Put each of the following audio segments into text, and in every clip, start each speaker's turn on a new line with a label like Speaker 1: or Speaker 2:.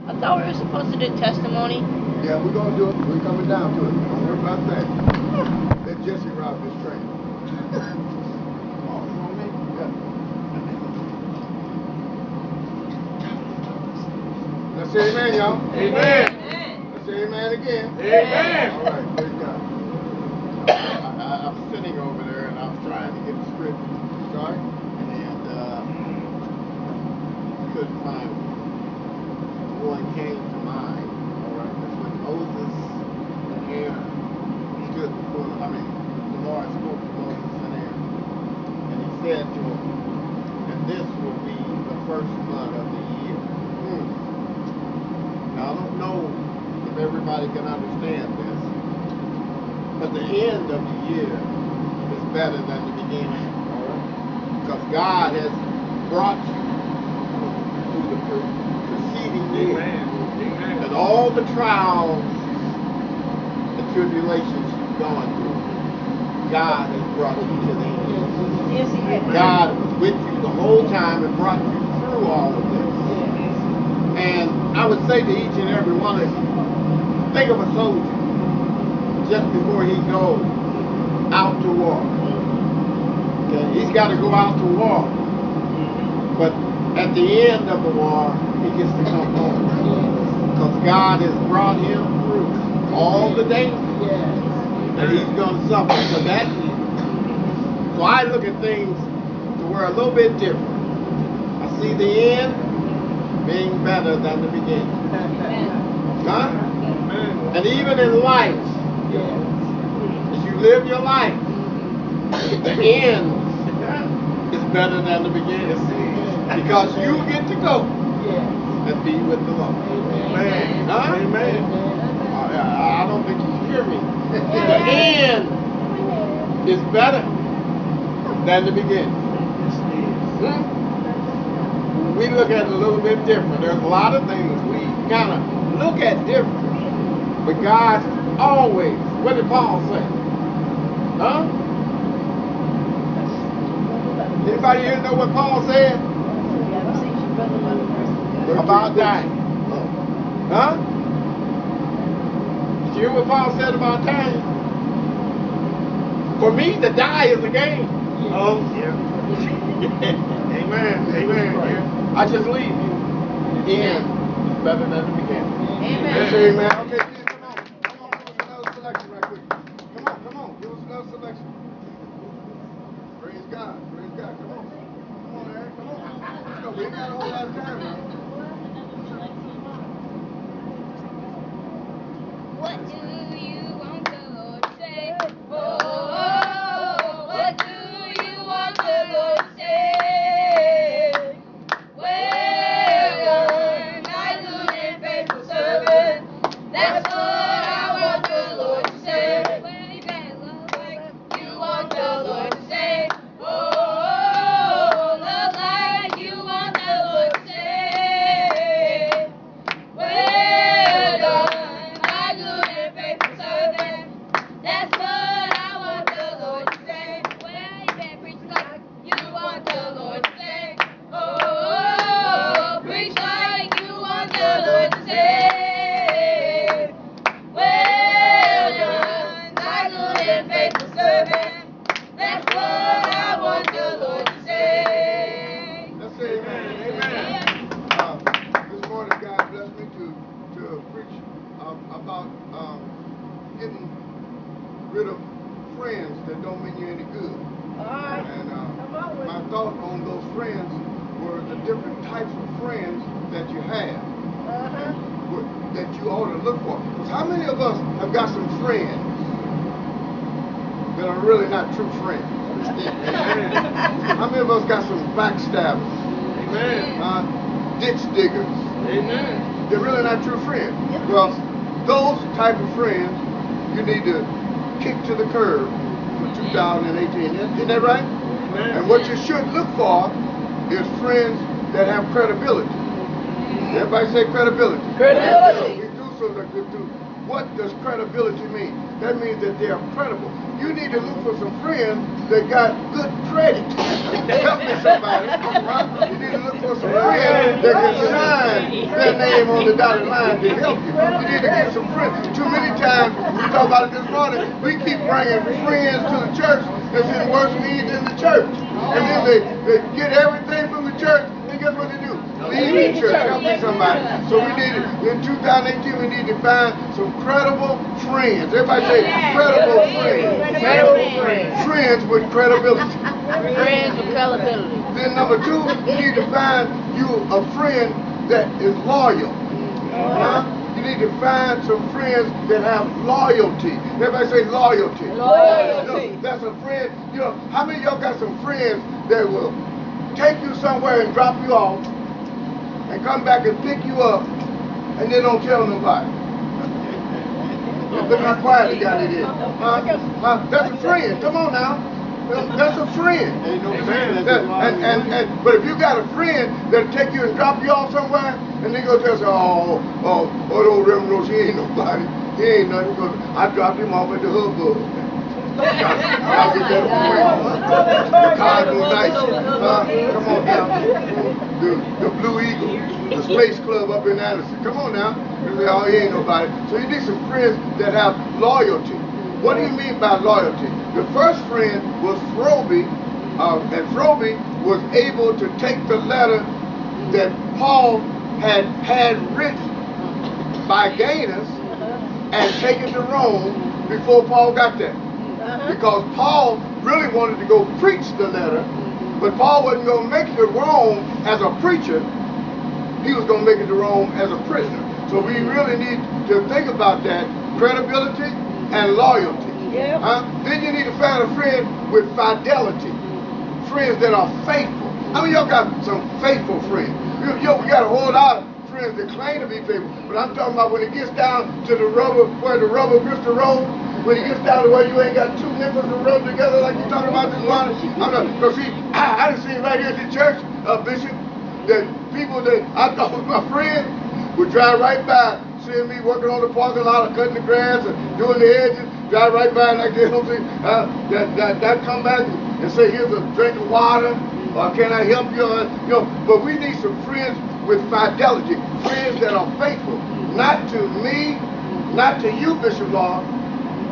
Speaker 1: I thought we were supposed to do testimony.
Speaker 2: Yeah, we're going to do it. We're coming down to it. Don't worry about that. Let Jesse ride this train. Oh, you want me? Yeah. Let's say amen, y'all.
Speaker 3: Amen.
Speaker 2: Let's say amen again.
Speaker 3: Amen.
Speaker 2: All right, praise God. I'm sitting over there and I was trying to get the script. Sorry? And couldn't find one came to mind. All right, that's when Moses and Aaron stood before, the Lord spoke to Moses and Aaron. And he said to him, and this will be the first month of the year. Now, I don't know if everybody can understand this, but the end of the year is better than the beginning. All right? Because God has brought you through the preceding year.
Speaker 3: Amen.
Speaker 2: And all the trials and tribulations you've gone through, God has brought you to the end.
Speaker 1: Yes, he has.
Speaker 2: God was with you the whole time and brought you through all of this. And I would say to each and every one of you, think of a soldier just before he goes out to war. Okay, he's got to go out to war. But at the end of the war, he gets to come home. Because God has brought him through all the dangers that he's going to suffer for that year. So I look at things to where a little bit different. I see the end being better than the beginning. Huh? And even in life, as you live your life, the end is better than the beginning. Because you get to go and be with the Lord. Amen. Huh? Amen. I don't think you hear me. The end is better than the beginning. We look at it a little bit different. There's a lot of things we kind of look at different. But God always, what did Paul say? Huh? Anybody here know what Paul said? About dying. Huh? Did you hear what Paul said about dying? For me, to die is a gain.
Speaker 3: Oh, yeah.
Speaker 2: Amen. Amen. I just leave you. The end is better than the beginning.
Speaker 1: Amen.
Speaker 2: Say amen. Okay, please come on. Come on, give us another selection right quick. Come on. Give us another selection. Praise God. Praise God. Come on. Come on, Eric. Come on. Let's go. We ain't got a whole lot of time now.
Speaker 4: What do you want the Lord to say? Oh, what do you want the Lord to say? Well done, thy good and faithful servant. That's what I want the Lord to say. You want the Lord to say. Oh, love like you want the Lord to say. Well done, thy good and faithful servant. That's what I want the Lord to say. Well, you better preach like you want the Lord to say. Oh, preach like you want the Lord to say. Well done, thy good and faithful servant. That's what I want the Lord to say.
Speaker 2: Let's say amen. Amen. This morning, God blessed me to preach about getting rid of friends that don't mean you any good. And my thought on those friends were the different types of friends that you have, that you ought to look for. Because how many of us have got some friends that are really not true friends? How many of us got some backstabbers?
Speaker 3: Amen.
Speaker 2: Ditch diggers?
Speaker 3: Amen.
Speaker 2: They're really not true friends. Well, those type of friends you need to kick to the curb for 2018. Isn't that right?
Speaker 3: Amen.
Speaker 2: And what you should look for is friends that have credibility. Everybody say credibility.
Speaker 1: Credibility.
Speaker 2: We do so. What does credibility mean? that means that they are credible. You need to look for some friends that got good credit. Help me, somebody. Huh? You need to look for some friends that can sign their name on the dotted line to help you. You need to get some friends. Too many times, we talk about it this morning, we keep bringing friends to the church that's in worse need than the church. And then they get everything from the church, and guess what they do? Leave the church. Help me, somebody. So we need, in 2018, we need to find some credible friends. Everybody say credible friends.
Speaker 1: Credible friends.
Speaker 2: Friends with credibility.
Speaker 1: Friends with credibility.
Speaker 2: Then number 2, you need to find you a friend that is loyal. You need to find some friends that have loyalty. Everybody say loyalty.
Speaker 1: Loyalty.
Speaker 2: You know, that's a friend. You know, how many of y'all got some friends that will take you somewhere and drop you off and come back and pick you up and then don't tell nobody? Look how quiet the guy is. That's a friend. Come on now. That's a friend. But if you got a friend that'll take you and drop you off somewhere, and they go tell us, old Reverend Rose, he ain't nobody. He ain't nothing, because I dropped him off at the hubbub. Y'all get that away. The Cardinal Nights. Come on now. The Blue Eagle, the Space Club up in Anderson. Come on now. They say, he ain't nobody. So you need some friends that have loyalty. What do you mean by loyalty? The first friend was Frobe, and Frobe was able to take the letter that Paul had written by Gaius and take it to Rome before Paul got there. Because Paul really wanted to go preach the letter, but Paul wasn't going to make it to Rome as a preacher. He was going to make it to Rome as a prisoner. So we really need to think about that, credibility and loyalty. Then you need to find a friend with fidelity, friends that are faithful. How many of y'all got some faithful friends? We got a whole lot of friends that claim to be faithful, but I'm talking about when it gets down to the rubber, where the rubber meets the road, when it gets down to where you ain't got 2 nickels to rub together like you're talking about this morning. Because see, I done seen right here at the church, Bishop, that people that I thought was my friend would drive right by, seeing me working on the parking lot or cutting the grass or doing the edges, drive right by and I get home, that come back and say, here's a drink of water, or can I help you? But we need some friends with fidelity, friends that are faithful, not to me, not to you, Bishop Law,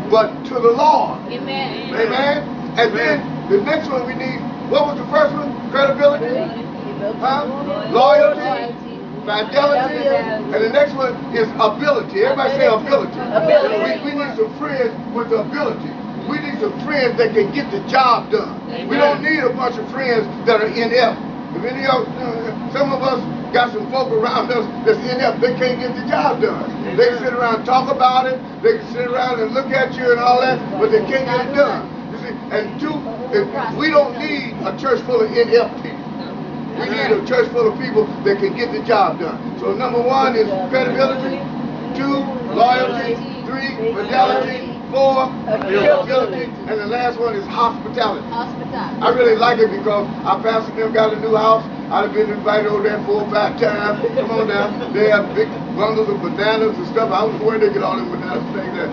Speaker 2: but to the Lord.
Speaker 1: Amen.
Speaker 2: Amen. And then the next one we need, what was the first one? Credibility, loyalty, fidelity, and the next one is ability. Everybody say ability. We need some friends with ability. We need some friends that can get the job done. We don't need a bunch of friends that are inept. If any of some of us got some folk around us that's inept, they can't get the job done. They can sit around and talk about it, they can sit around and look at you and all that, but they can't get it done. You see, and we don't need a church full of inept people. We need a church full of people that can get the job done. So number 1 is credibility, 2, loyalty, 3, fidelity, 4, ability, and the last one is hospitality. I really like it because our pastor them got a new house. I've been invited over there 4 or 5 times. Come on now. They have big bundles of bananas and stuff. I don't know where they get all them bananas things that,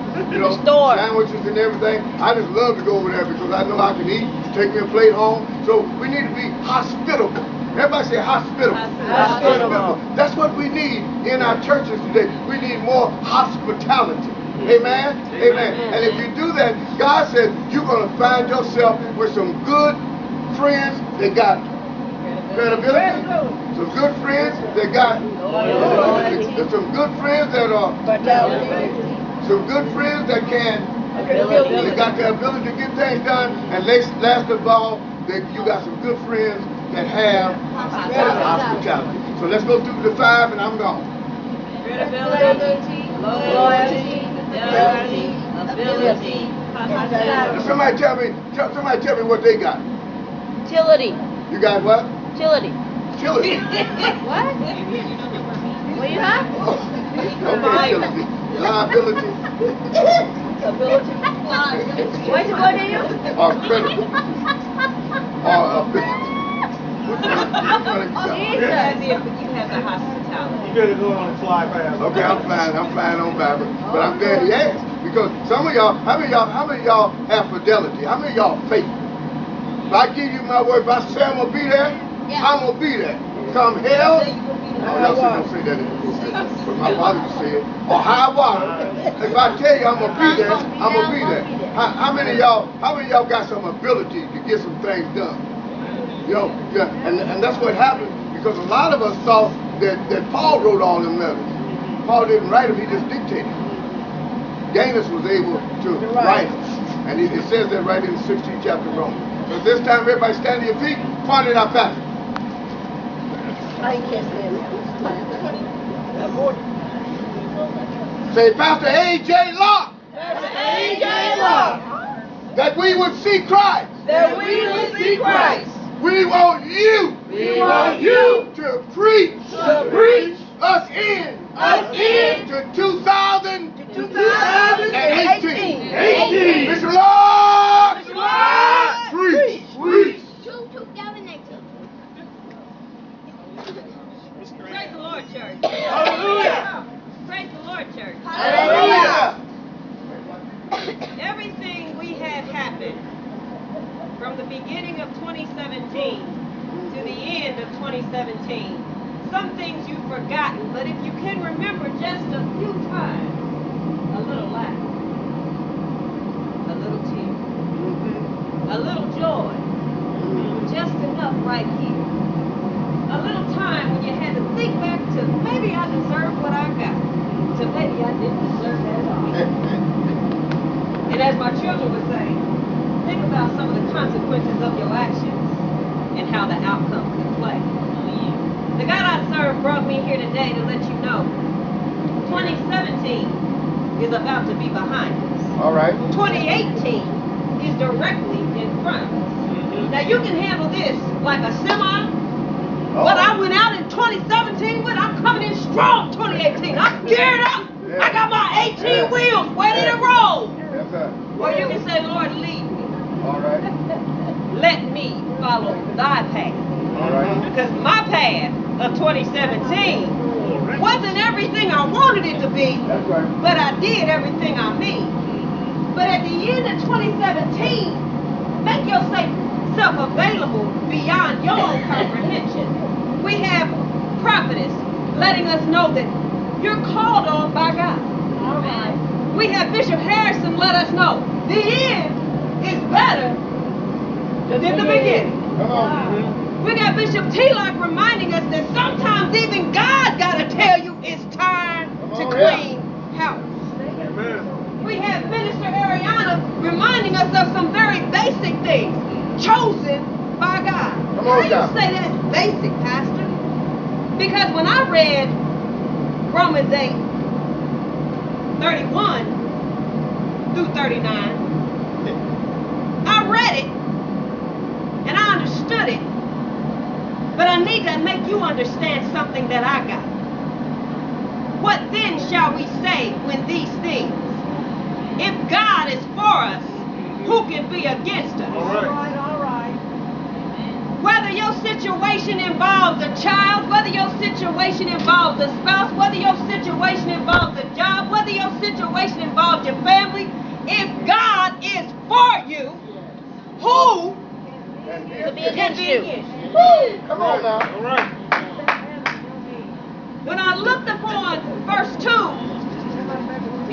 Speaker 2: sandwiches and everything. I just love to go over there because I know I can eat, take me a plate home. So we need to be hospitable. Everybody say hospitable. Hospitable. That's what we need in our churches today. We need more hospitality. Amen? Amen. And if you do that, God said you're going to find yourself with some good friends that got credibility, some good friends that got some good friends that are some good friends that they got the ability to get things done, and last of all, that you got some good friends that have hospitality. So let's go through the 5 and I'm gone.
Speaker 4: Credibility, loyalty, fidelity, ability, hospitality.
Speaker 2: Somebody tell me what they got.
Speaker 1: Utility.
Speaker 2: You got what?
Speaker 1: Utility.
Speaker 2: Utility.
Speaker 1: What? What do you have?
Speaker 2: Okay, utility. Liability.
Speaker 1: Ability. What's the word you?
Speaker 2: Or credible. Or ability.
Speaker 1: Jesus.
Speaker 4: You have the hospitality.
Speaker 3: You better go on and fly fast.
Speaker 2: Okay, I'm flying on Bible. But I'm glad he asked. Because some of y'all, how many of y'all have fidelity? How many of y'all faith? If I give you my word, if I say I'm gonna be there, I'm gonna be there. Come hell. Oh, y'all don't say that anymore. But my father would say it. Or high water. If I tell you I'm gonna be there, I'm gonna be there. How many of y'all got some ability to get some things done? You know, yeah, and that's what happened, because a lot of us thought that Paul wrote all them letters. Paul didn't write them, he just dictated. Gaius was able to write them. And it says that right in the 16th chapter of Romans. So this time, everybody stand to your feet, point it out fast.
Speaker 1: I can't stand it.
Speaker 2: Say, Pastor A.J. Locke,
Speaker 1: A.J. Locke,
Speaker 2: that we would see Christ.
Speaker 1: that we will see Christ.
Speaker 2: We want you.
Speaker 1: We want you
Speaker 2: to preach.
Speaker 1: to preach
Speaker 2: Us in.
Speaker 1: us in
Speaker 2: To 2018.
Speaker 1: 2018.
Speaker 2: Mr. Lord.
Speaker 1: Mr. Lord.
Speaker 2: Preach. Preach.
Speaker 4: Praise the Lord, church.
Speaker 1: Hallelujah.
Speaker 4: Praise the Lord, church.
Speaker 1: Hallelujah.
Speaker 4: Everything we had happen from the beginning of 2017 to the end of 2017. Some things you've forgotten, but if you can remember just a few times, a little laugh, a little tear, a little joy, just enough right here. A little time when you had to think back to maybe I deserved what I got, to maybe I didn't deserve that at all. And as my children would say, think about some of the consequences of your actions and how the outcome could play. The God I serve brought me here today to let you know 2017 is about to be behind us.
Speaker 2: All right.
Speaker 4: 2018 is directly in front of us. Now you can handle this like a semi. What I went out in 2017 with, I'm coming in strong 2018. I'm geared up. I got my 18 wheels ready to roll.
Speaker 2: Yes, sir.
Speaker 4: Or you can say, Lord, lead me.
Speaker 2: All right.
Speaker 4: Let me follow thy path.
Speaker 2: All right.
Speaker 4: Because my path of 2017 wasn't everything I wanted it to be,
Speaker 2: That's right.
Speaker 4: but I did everything I mean. But at the end of 2017, make yourself available beyond your own comprehension. We have prophetess letting us know that you're called on by God.
Speaker 1: All right.
Speaker 4: We have Bishop Harrison let us know the end is better than the beginning.
Speaker 2: Come on.
Speaker 4: We got Bishop T-Lock reminding us that sometimes even God got to tell you it's time to clean house.
Speaker 3: Amen.
Speaker 4: We have Minister Ariana reminding us of some very basic things chosen by God.
Speaker 2: Come on,
Speaker 4: How do you
Speaker 2: God.
Speaker 4: say that's basic, Pastor? Because when I read Romans 8:31 through 39, I read it and I understood it, but I need to make you understand something that I got. What then shall we say when these things? If God is for us, who can be against us?
Speaker 3: All right.
Speaker 1: All right.
Speaker 4: Whether your situation involves a child, whether your situation involves a spouse, whether your situation involves a job, whether your situation involves your family, if God is for you, who
Speaker 1: To be
Speaker 4: can
Speaker 1: against
Speaker 4: be
Speaker 1: you.
Speaker 4: against you?
Speaker 2: Come on now.
Speaker 3: All right.
Speaker 4: When I looked upon verse 2,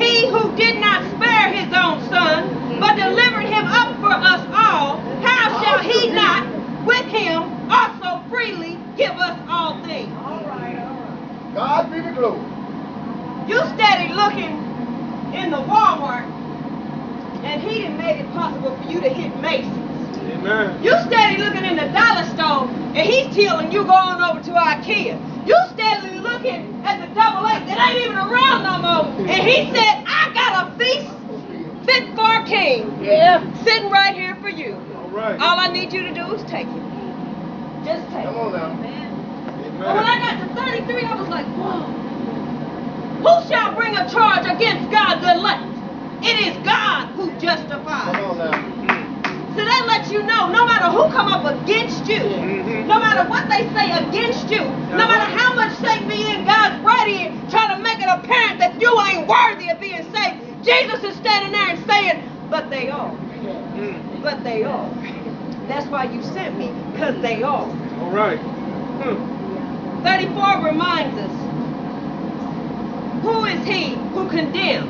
Speaker 4: he who did not spare his own son, but delivered him up for us all, how shall he not with him also freely give us all things?
Speaker 1: All right.
Speaker 2: God be the glory.
Speaker 4: You steady looking in the Walmart, and he done made it possible for you to hit Macy's.
Speaker 3: Amen.
Speaker 4: You steady looking in the dollar store, and he's telling you going over to IKEA. You steady looking at the AA that ain't even around no more, and he said, I got a feast fit for a king.
Speaker 1: Yeah.
Speaker 4: Sitting right here for you.
Speaker 3: All right.
Speaker 4: All I need you to do is take it. Just take
Speaker 2: Come
Speaker 4: it.
Speaker 2: on now.
Speaker 4: But when I got to 33, I was like, whoa. Who shall bring a charge against God's elect? It is God who justifies.
Speaker 2: Come on now.
Speaker 4: So that lets you know, no matter who come up against you, no matter what they say against you, no matter how much Satan be in God's right ear trying to make it apparent that you ain't worthy of being saved, Jesus is
Speaker 1: why you sent me, because they are.
Speaker 3: All right.
Speaker 1: 34 reminds us, who is he who condemns?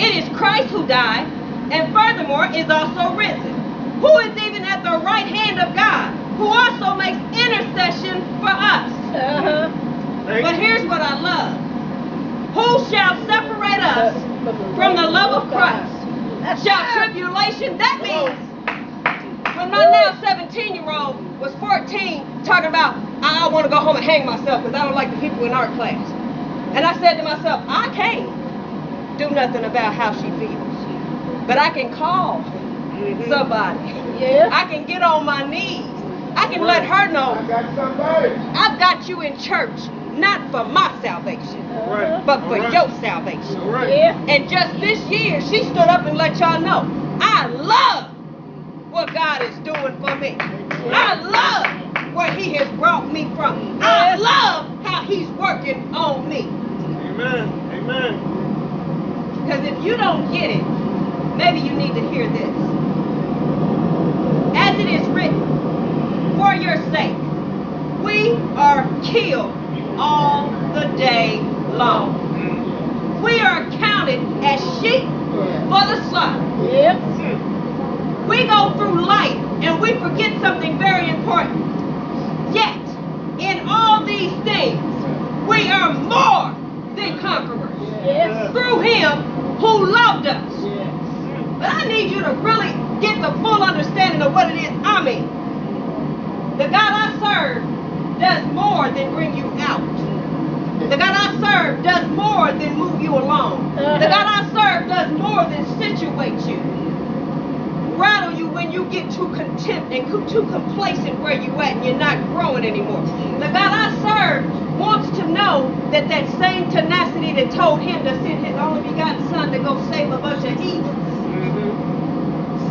Speaker 1: It is Christ who died, and furthermore is also risen, who is even at the right hand of God, who also makes intercession for us. But here's what I love. Who shall separate us from the love of Christ? Shall tribulation? That means when my now 17-year-old was 14 talking about, I want to go home and hang myself because I don't like the people in art class. And I said to myself, I can't do nothing about how she feels. But I can call somebody. I can get on my knees. I can let her know
Speaker 2: I got somebody.
Speaker 1: I've got you in church, not for my salvation, but for your salvation. And just this year, she stood up and let y'all know, I love what God is doing for me. I love where he has brought me from. I love how he's working on me.
Speaker 3: Amen. Amen.
Speaker 1: Because if you don't get it, maybe you need to hear this. As it is written, for your sake, we are killed all the day long. We are counted as sheep for the slaughter. We go through life and we forget something very important. Yet, in all these things, we are more than conquerors through him who loved us. But I need you to really get the full understanding of what it is I mean. The God I serve does more than bring you out. The God I serve does more than move you along. The God I serve does more than situate you, rattle you when you get too content and too complacent where you at and you're not growing anymore. The God I serve wants to know that that same tenacity that told him to send his only begotten son to go save a bunch of heathens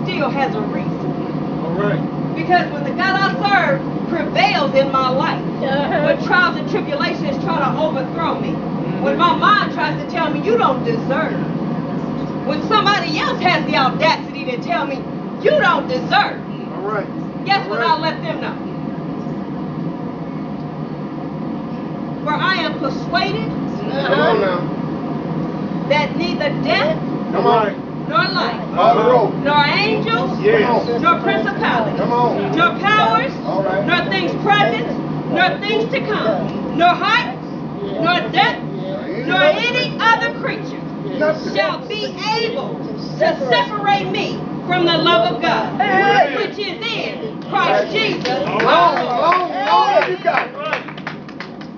Speaker 1: still has a reason.
Speaker 3: All right.
Speaker 1: Because when the God I serve prevails in my life, when trials and tribulations try to overthrow me, when my mind tries to tell me you don't deserve, when somebody else has the audacity to tell me you don't deserve,
Speaker 3: All right.
Speaker 1: guess what I'll let them know? For I am persuaded
Speaker 2: Come on now.
Speaker 1: that neither death
Speaker 2: Come on.
Speaker 1: nor life,
Speaker 2: On the road.
Speaker 1: nor angels,
Speaker 3: Yes.
Speaker 1: nor principalities,
Speaker 2: Come on.
Speaker 1: nor powers,
Speaker 2: All right.
Speaker 1: nor things present, nor things to come, nor height, nor depth, nor any other creature shall be able to separate me from the love of God, which is in Christ Jesus.
Speaker 2: Long, you got it.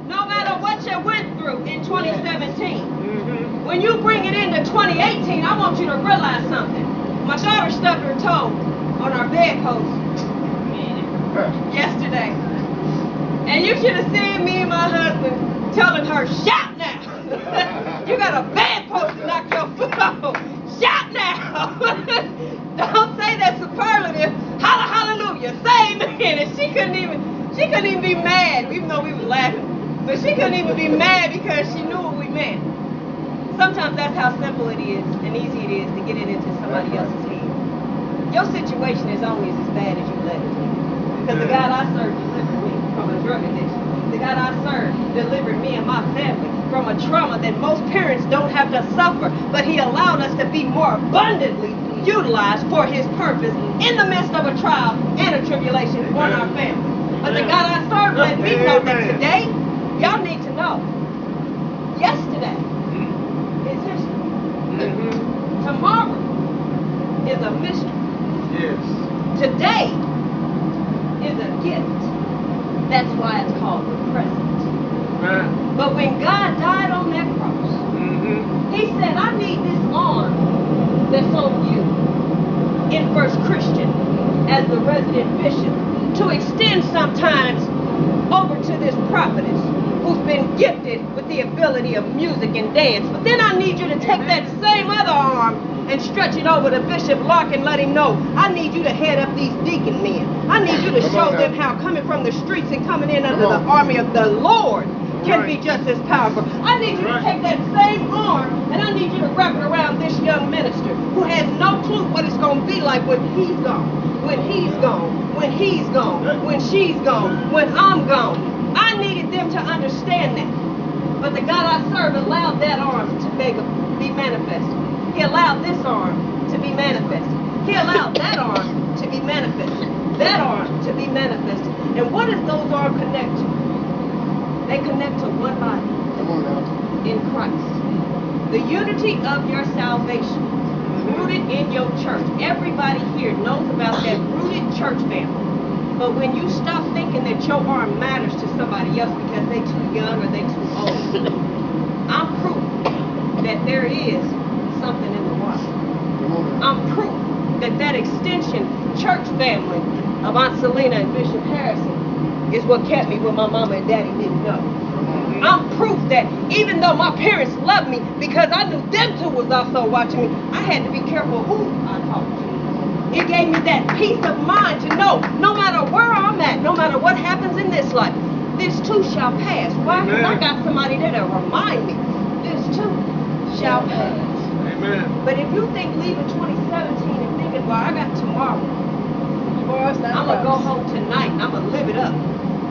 Speaker 1: No matter what you went through in 2017, when you bring it into 2018, I want you to realize something. My daughter stubbed her toe on our bedpost yesterday. And you should have seen me and my husband telling her, shout now. You got a bedpost to knock your foot off. Shout now. Don't say that superlative. Holla, hallelujah. Say amen. And she couldn't even be mad, even though we were laughing. But she couldn't even be mad because she knew what we meant. Sometimes that's how simple it is and easy it is to get it into somebody else's head. Your situation is only as bad as you let it be. Because the God I serve delivered me from a drug addiction. The God I serve delivered me and my family from a trauma that most parents don't have to suffer. But he allowed us to be more abundantly utilized for his purpose in the midst of a trial and a tribulation on our family. But the God I serve let me know that today, y'all need to know. Yesterday is history. Tomorrow is a mystery.
Speaker 3: Yes.
Speaker 1: Today is a gift. That's why it's called the present.
Speaker 3: Amen.
Speaker 1: But when God died on that cross, he said, I need this arm that's on you in First Christian as the resident bishop to extend sometimes over to this prophetess who's been gifted with the ability of music and dance. But then I need you to take that same other arm and stretch it over to Bishop Lark and let him know, I need you to head up these deacon men. I need you to show them how coming from the streets and coming in under the army of the Lord can be just as powerful. I need you to take that same arm and I need you to wrap it around this young minister who has no clue what it's going to be like like when he's gone, when he's gone, when he's gone, when she's gone, when I'm gone. I needed them to understand that. But the God I serve allowed that arm to be manifested. He allowed this arm to be manifested. He allowed that arm to be manifested. That arm to be manifested. And what does those arms connect to? They connect to one body.
Speaker 2: Come on now.
Speaker 1: In Christ. The unity of your salvation, rooted in your church. Everybody here knows about that rooted church family. But when you stop thinking that your arm matters to somebody else because they too young or they too old, I'm proof that there is something in the water. I'm proof that that extension church family of Aunt Selena and Bishop Harrison is what kept me when my mama and daddy didn't know. I'm proof that even though my parents loved me, because I knew them two was also watching me, I had to be careful who I talked to. It gave me that peace of mind to know no matter where I'm at, no matter what happens in this life, this too shall pass. Why? Because I got somebody there to remind me, this too shall pass.
Speaker 3: Amen.
Speaker 1: But if you think leaving 2017 and thinking, well, I got tomorrow, I'm going to go home tonight and I'm going to live it up.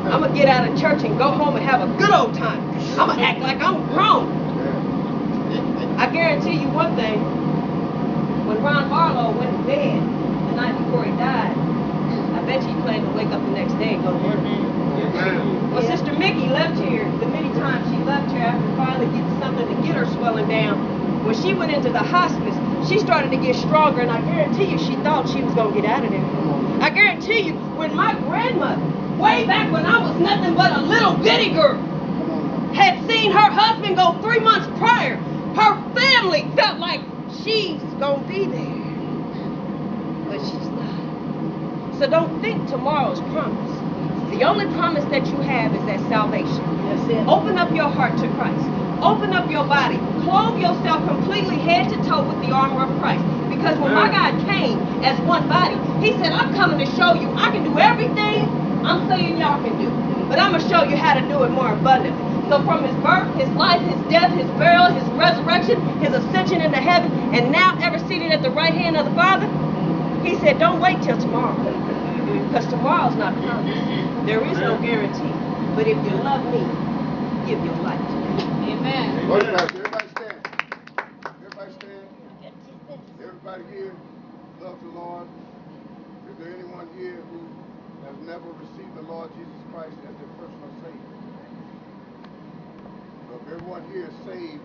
Speaker 1: I'm going to get out of church and go home and have a good old time. I'm going to act like I'm grown. I guarantee you one thing. When Ron Barlow went to bed the night before he died, I bet you he planned to wake up the next day and go to work. Well, Sister Mickey left here, the many times she left here after finally getting something to get her swelling down, when she went into the hospice, she started to get stronger, and I guarantee you she thought she was going to get out of there. I guarantee you, when my grandmother, way back when I was nothing but a little bitty girl, had seen her husband go 3 months prior, her family felt like she's going to be there. But she's not. So don't think tomorrow's promise. The only promise that you have is that salvation. That's it. Open up your heart to Christ. Open up your body. Clothe yourself completely head to toe with the armor of Christ. Because when my God came as one body, he said, I'm coming to show you I can do everything I'm saying y'all can do. But I'm going to show you how to do it more abundantly. So from his birth, his life, his death, his burial, his resurrection, his ascension into heaven, and now ever seated at the right hand of the Father, he said, don't wait till tomorrow. Because tomorrow's not promised. There is no guarantee. But if you love me, give your life to me. Amen.
Speaker 2: Everybody stand. Everybody stand. Everybody here loves the Lord. Is there anyone here who has never received the Lord Jesus Christ as their personal Savior? So if everyone here is saved,